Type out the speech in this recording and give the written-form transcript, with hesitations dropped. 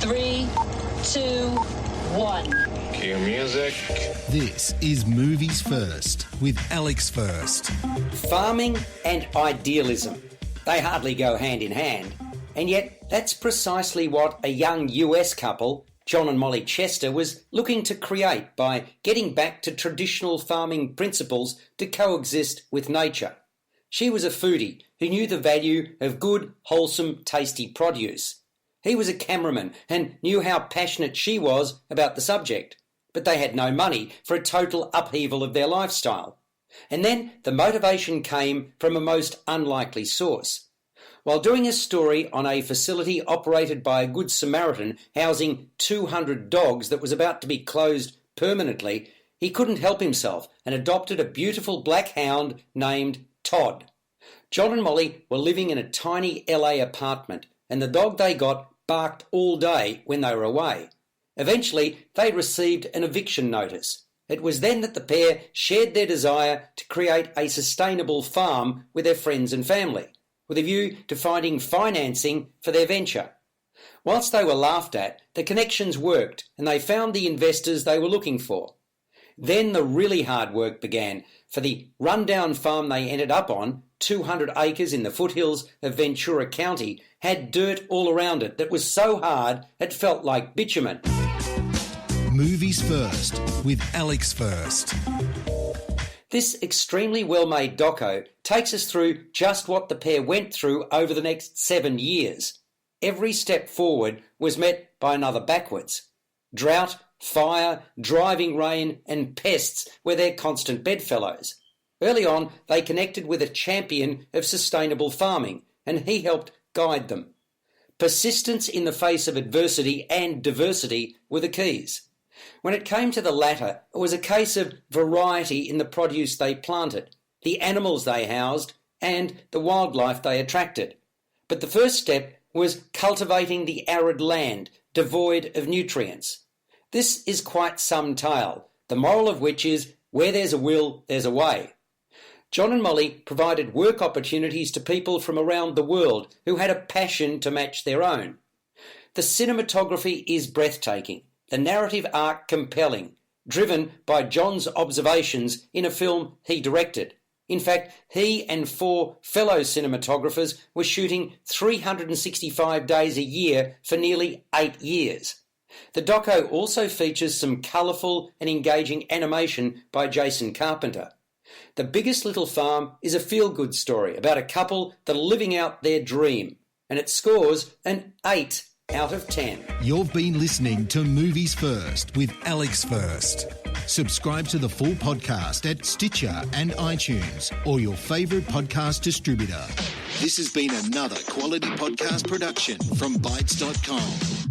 3, 2, 1. Cue music. This is Movies First with Alex First. Farming and idealism. They hardly go hand in hand. And yet, that's precisely what a young US couple, John and Molly Chester, was looking to create by getting back to traditional farming principles to coexist with nature. She was a foodie who knew the value of good, wholesome, tasty produce. He was a cameraman and knew how passionate she was about the subject. But they had no money for a total upheaval of their lifestyle. And then the motivation came from a most unlikely source. While doing a story on a facility operated by a Good Samaritan housing 200 dogs that was about to be closed permanently, he couldn't help himself and adopted a beautiful black hound named Todd. John and Molly were living in a tiny LA apartment, and the dog they got barked all day when they were away. Eventually, they received an eviction notice. It was then that the pair shared their desire to create a sustainable farm with their friends and family, with a view to finding financing for their venture. Whilst they were laughed at, the connections worked and they found the investors they were looking for. Then the really hard work began. For the rundown farm they ended up on, 200 acres in the foothills of Ventura County, had dirt all around it that was so hard it felt like bitumen. Movies First with Alex First. This extremely well-made doco takes us through just what the pair went through over the next 7 years. Every step forward was met by another backwards. Drought, fire, driving rain and pests were their constant bedfellows. Early on, they connected with a champion of sustainable farming, and he helped guide them. Persistence in the face of adversity and diversity were the keys. When it came to the latter, it was a case of variety in the produce they planted, the animals they housed, and the wildlife they attracted. But the first step was cultivating the arid land, devoid of nutrients. This is quite some tale, the moral of which is, where there's a will, there's a way. John and Molly provided work opportunities to people from around the world who had a passion to match their own. The cinematography is breathtaking, the narrative arc compelling, driven by John's observations in a film he directed. In fact, he and 4 fellow cinematographers were shooting 365 days a year for nearly 8 years. The doco also features some colourful and engaging animation by Jason Carpenter. The Biggest Little Farm is a feel-good story about a couple that are living out their dream, and it scores an 8 out of 10. You've been listening to Movies First with Alex First. Subscribe to the full podcast at Stitcher and iTunes or your favourite podcast distributor. This has been another quality podcast production from Bytes.com.